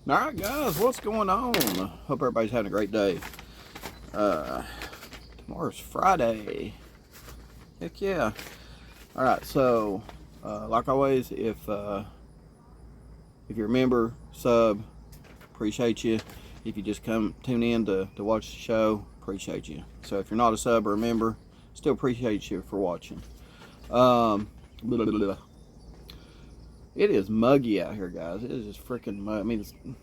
Alright guys, what's going on? Hope everybody's having a great day. Tomorrow's Friday. Heck yeah. Alright, so like always, if you're a member, sub, appreciate you. If you just tune in to watch the show, appreciate you. So if you're not a sub or a member, still appreciate you for watching. Blah, blah, blah, blah. It is muggy out here, guys. It is just freaking muggy. I mean, the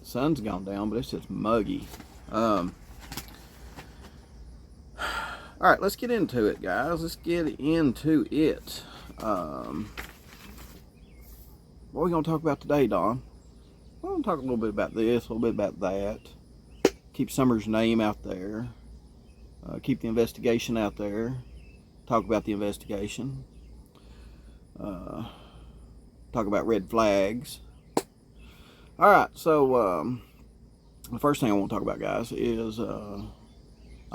sun's gone down, but it's just muggy. All right, let's get into it, guys. Let's get into it. What are we going to talk about today, Don? We're going to talk a little bit about this, a little bit about that. Keep Summer's name out there. Keep the investigation out there. Talk about the investigation. Talk about red flags. All right, so the first thing I want to talk about, guys, is I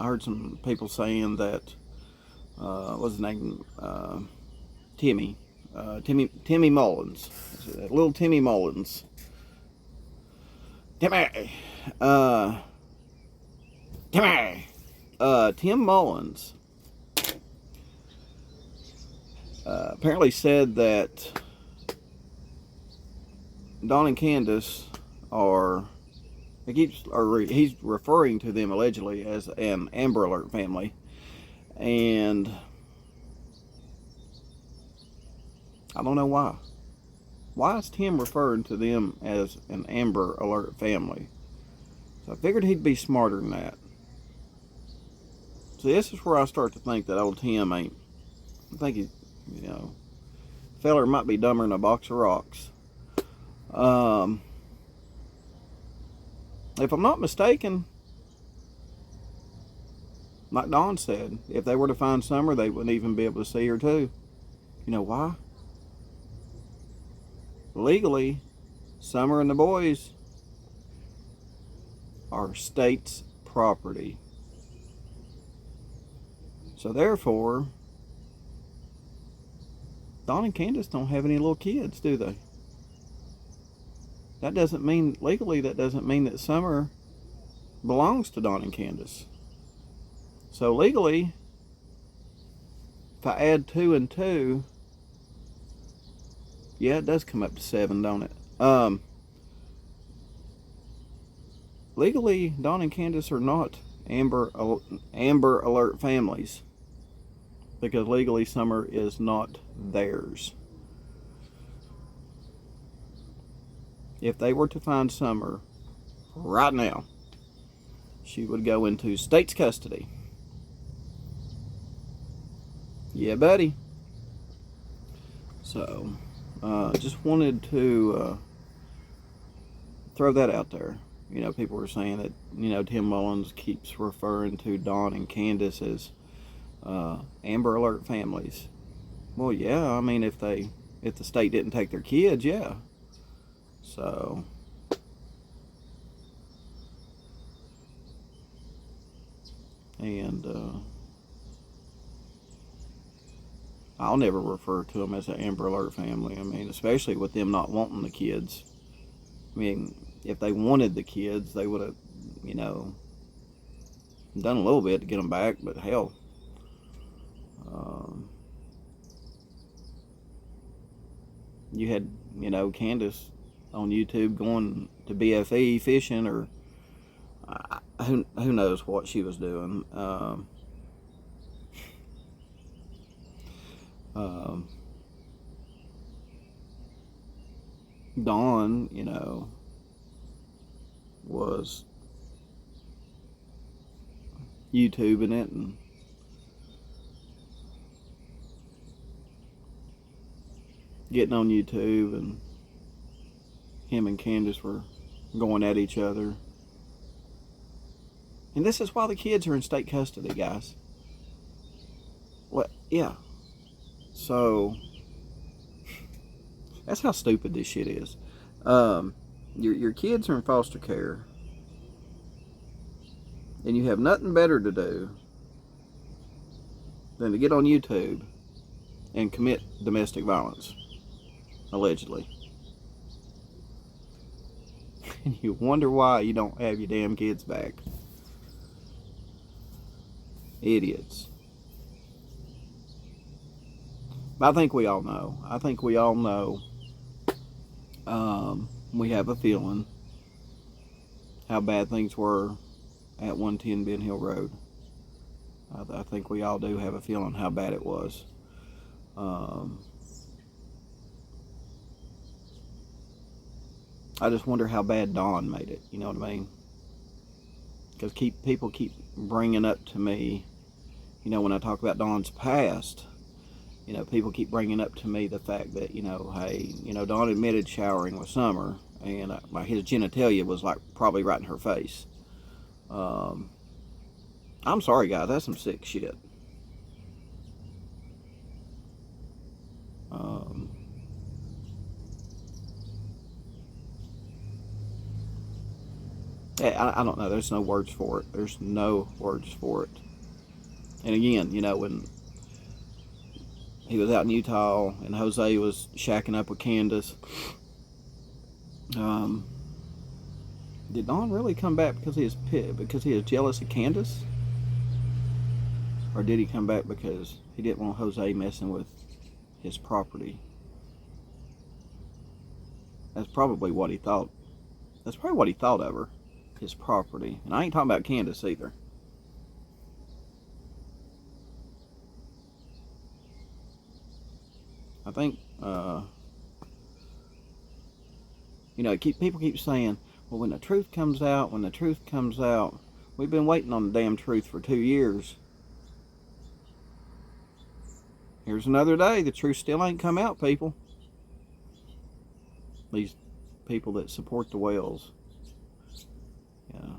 heard some people saying that what's his name, Timmy Mullins, little Timmy Mullins, Tim Mullins apparently said that Don and Candace are, he's referring to them allegedly as an Amber Alert family, and I don't know why. Why is Tim referring to them as an Amber Alert family? So I figured he'd be smarter than that. So this is where I start to think that old Tim ain't, I think he, feller might be dumber than a box of rocks. If I'm not mistaken, like Don said, if they were to find Summer, they wouldn't even be able to see her too. You know why? Legally, Summer and the boys are state's property. So therefore, Don and Candace don't have any little kids, do they? That doesn't mean, legally, that doesn't mean that Summer belongs to Don and Candace. So legally, if I add 2 and 2, yeah, it does come up to 7, don't it? Legally, Don and Candace are not Amber Alert families, because legally Summer is not theirs. If they were to find Summer right now, she would go into state's custody. Yeah, buddy. So, just wanted to throw that out there. People were saying that, Tim Mullins keeps referring to Don and Candace as Amber Alert families. Well, yeah, I mean, if the state didn't take their kids, yeah. So, and I'll never refer to them as an Amber Alert family. I mean, especially with them not wanting the kids. I mean, if they wanted the kids, they would have, done a little bit to get them back, but hell. You had, Candace on YouTube going to BFE fishing, or who knows what she was doing. Dawn, was YouTubing it and getting on YouTube, and him and Candace were going at each other. And this is why the kids are in state custody, guys. What? Yeah. So, that's how stupid this shit is. Your kids are in foster care, and you have nothing better to do than to get on YouTube and commit domestic violence, allegedly. and you wonder why you don't have your damn kids back. Idiots. I think we all know. We have a feeling how bad things were at 110 Ben Hill Road. I think we all do have a feeling how bad it was. I just wonder how bad Dawn made it. You know what I mean? Because people keep bringing up to me, you know, when I talk about Dawn's past, you know, people keep bringing up to me the fact that, you know, hey, you know, Dawn admitted showering with Summer, and his genitalia was like probably right in her face. I'm sorry, guys, that's some sick shit. Yeah, I don't know. There's no words for it. There's no words for it. And again, you know, when he was out in Utah and Jose was shacking up with Candace, did Don really come back because he was jealous of Candace? Or did he come back because he didn't want Jose messing with his property? That's probably what he thought. That's probably what he thought of her. His property. And I ain't talking about Candace either. I think, you know, people keep saying, well, when the truth comes out, we've been waiting on the damn truth for 2 years. Here's another day, the truth still ain't come out, people. These people that support the Wells. Yeah,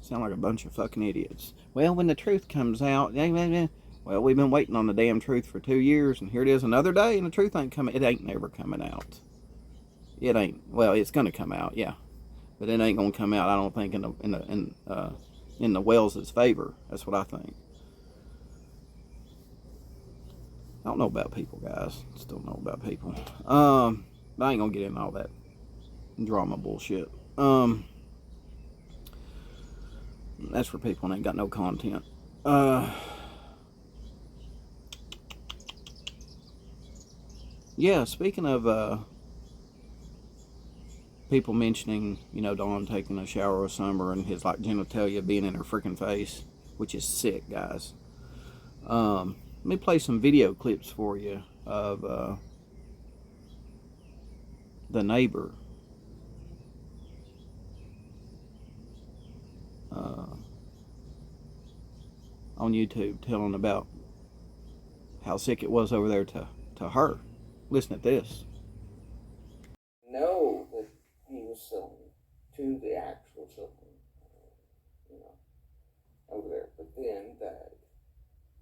sound like a bunch of fucking idiots. Well, when the truth comes out, well, we've been waiting on the damn truth for 2 years, and here it is another day, and the truth ain't coming. It ain't never coming out. It ain't. Well, it's gonna come out, yeah, but it ain't gonna come out. I don't think in the Wells' favor. That's what I think. I don't know about people, guys. Still don't know about people. But I ain't gonna get into all that drama bullshit. That's for people that ain't got no content. Yeah, speaking of people mentioning, you know, Dawn taking a shower with Summer and his like genitalia being in her freaking face, which is sick, guys. Let me play some video clips for you of the neighbor on YouTube telling about how sick it was over there to her. Listen to this. Know that he was selling to the actual children, you know, over there. But then that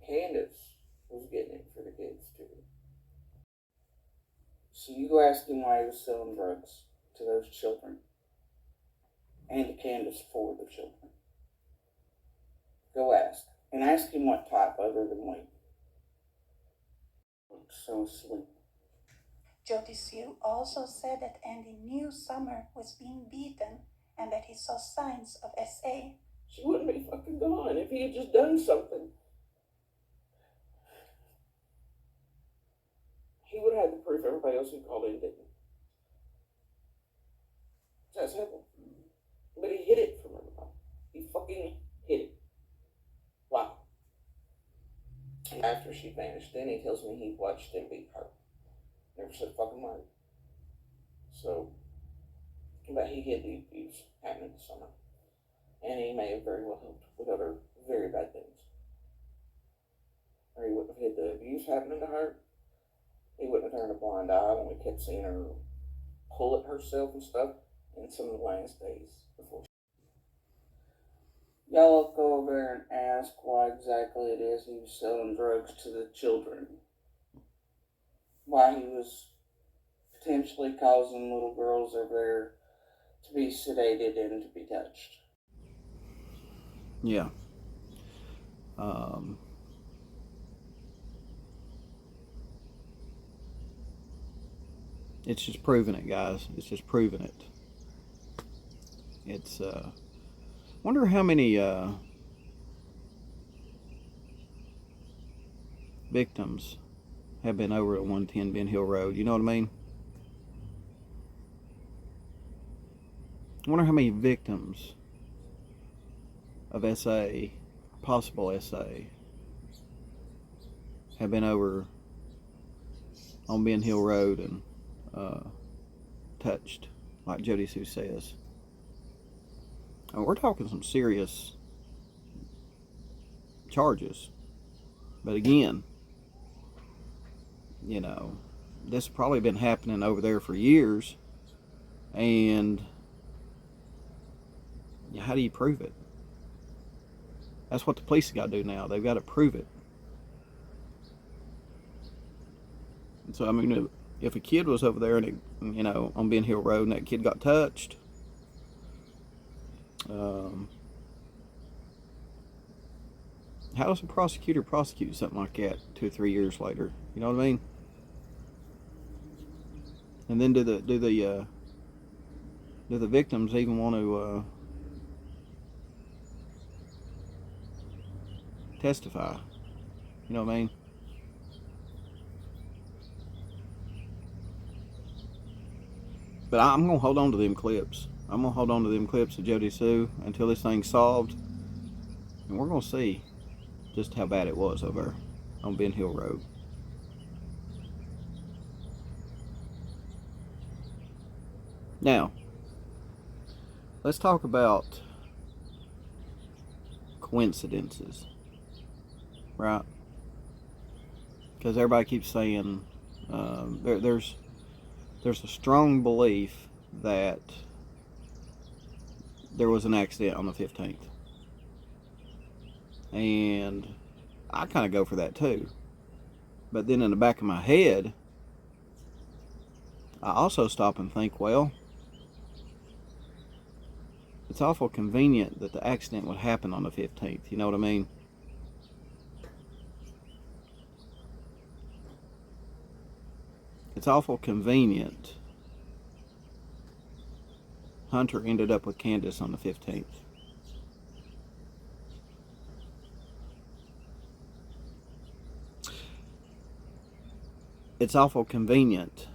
Candace was getting it for the kids too. So you go ask him why he was selling drugs to those children and to Candace for the children. Go ask. And ask him what type other than weed. So sweet. Jody Seal also said that Andy knew Summer was being beaten and that he saw signs of SA. She wouldn't be fucking gone if he had just done something. He would have had the proof everybody else who called in didn't. That's simple. But he hid it from everybody. He fucking hid it. Wow. After she vanished, then he tells me he watched him beat her. Never said a fucking word. So, but he hid the abuse happening this summer. And he may have very well helped with other very bad things. Or he wouldn't have hid the abuse happening to her. He wouldn't have turned a blind eye when we kept seeing her pull at herself and stuff in some of the last days before. Y'all go over there and ask why exactly it is he was selling drugs to the children. Why he was potentially causing little girls over there to be sedated and to be touched. Yeah. It's just proving it, guys. It's just proving it. It's wonder how many victims have been over at 110 Ben Hill Road. You know what I mean? I wonder how many victims of SA, possible SA, have been over on Ben Hill Road and touched, like Jody Sue says. And we're talking some serious charges. But again, you know, this has probably been happening over there for years. And how do you prove it? That's what the police have got to do now. They've got to prove it. And so, I mean, if a kid was over there and, you know, on Ben Hill Road and that kid got touched, how does a prosecutor prosecute something like that 2 or 3 years later? You know what I mean? And then do the victims even want to testify? You know what I mean? But I'm gonna hold on to them clips. I'm gonna hold on to them clips of Jody Sue until this thing's solved, and we're gonna see just how bad it was over there on Ben Hill Road. Now, let's talk about coincidences, right? Because everybody keeps saying there's a strong belief that there was an accident on the 15th. And I kind of go for that too. But then in the back of my head, I also stop and think, well, it's awful convenient that the accident would happen on the 15th. You know what I mean? It's awful convenient Hunter ended up with Candace on the 15th. It's awful convenient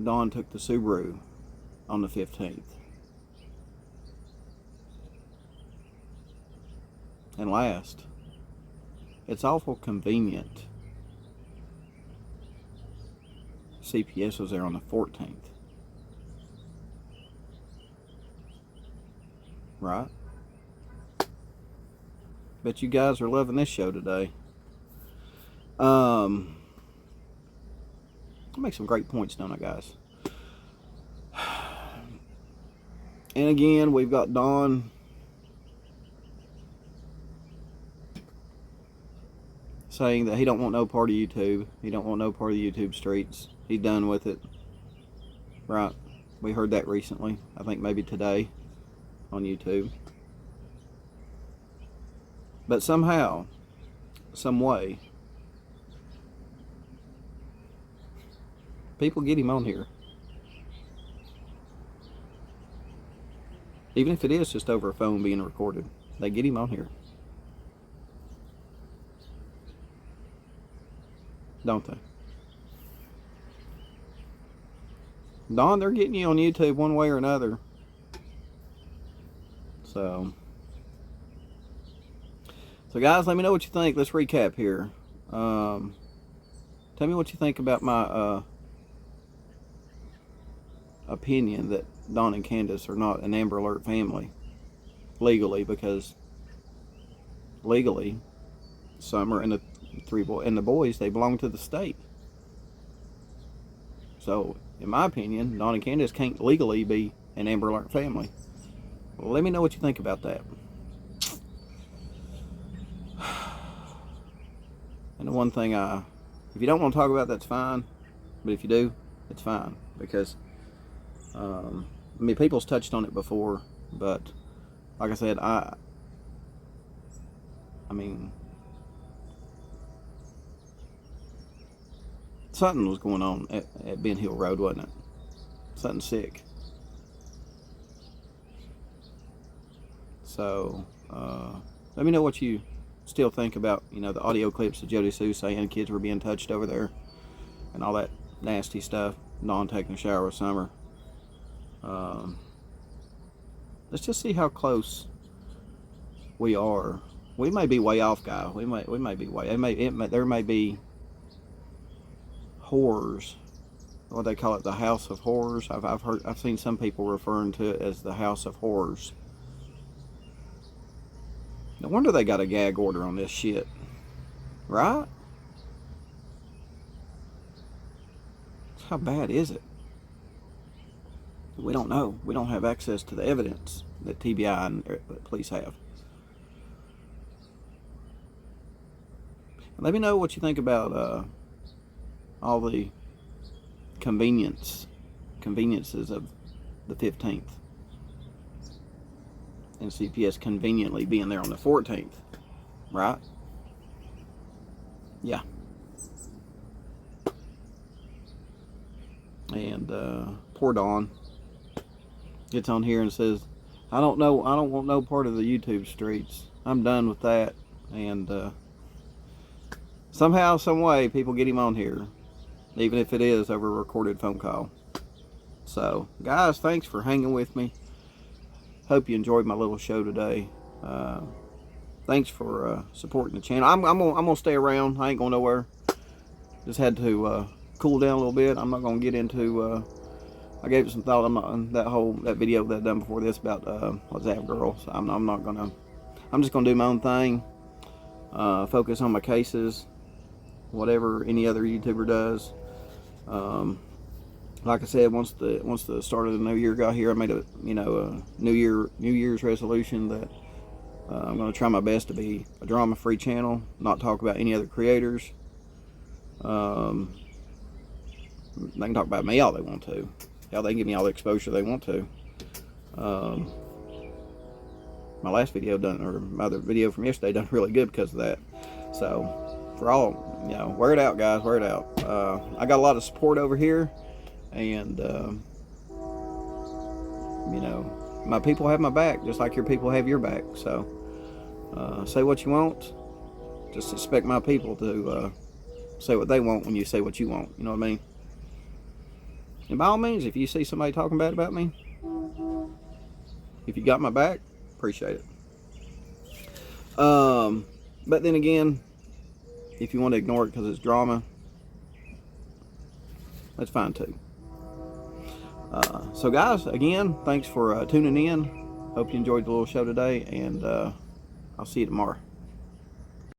Dawn took the Subaru on the 15th. And last, it's awful convenient CPS was there on the 14th. Right? Bet you guys are loving this show today. I make some great points, don't I, guys? And again, we've got Dawn saying that he don't want no part of YouTube. He don't want no part of the YouTube streets. He's done with it. Right? We heard that recently. I think maybe today on YouTube. But somehow, some way, people get him on here. Even if it is just over a phone being recorded, they get him on here. Don't they? Dawn, they're getting you on YouTube one way or another. So guys, let me know what you think. Let's recap here. Tell me what you think about my opinion that Dawn and Candace are not an Amber Alert family legally, because legally Summer and the the boys, they belong to the state. So in my opinion, Dawn and Candace can't legally be an Amber Alert family. Well, let me know what you think about that. And the one thing, if you don't want to talk about, that's fine. But if you do, it's fine. Because, I mean, people's touched on it before. But, like I said, I mean, something was going on at Ben Hill Road, wasn't it? Something sick. So let me know what you still think about, the audio clips of Jody Sue saying kids were being touched over there and all that nasty stuff. Dawn taking a shower with Summer. Let's just see how close we are. We may be way off, guy. We may be way. There may be horrors. What they call it, the House of Horrors. I've seen some people referring to it as the House of Horrors. No wonder they got a gag order on this shit, right? How bad is it? We don't know. We don't have access to the evidence that TBI and police have. Let me know what you think about all the conveniences of the 15th. And CPS conveniently being there on the 14th, right? Yeah. And poor Dawn gets on here and says, I don't want no part of the YouTube streets. I'm done with that. And somehow, some way, people get him on here, even if it is over a recorded phone call. So, guys, thanks for hanging with me. Hope you enjoyed my little show today. Thanks for supporting the channel. I'm gonna stay around. I ain't going nowhere. Just had to cool down a little bit. I'm not gonna get into. I gave it some thought. That video that I done before this about WhatsApp girl. So I'm not gonna. I'm just gonna do my own thing. Focus on my cases. Whatever any other YouTuber does. Like I said, once the start of the new year got here, I made a New Year's resolution that I'm going to try my best to be a drama-free channel, not talk about any other creators. They can talk about me all they want to. Hell, they can give me all the exposure they want to. My last video my other video from yesterday done really good because of that. So for all, wear it out, guys, wear it out. I got a lot of support over here. And, my people have my back, just like your people have your back. So, say what you want. Just expect my people to say what they want when you say what you want. You know what I mean? And by all means, if you see somebody talking bad about me, if you got my back, appreciate it. But then again, if you want to ignore it because it's drama, that's fine too. So guys, again, thanks for tuning in. Hope you enjoyed the little show today, and I'll see you tomorrow.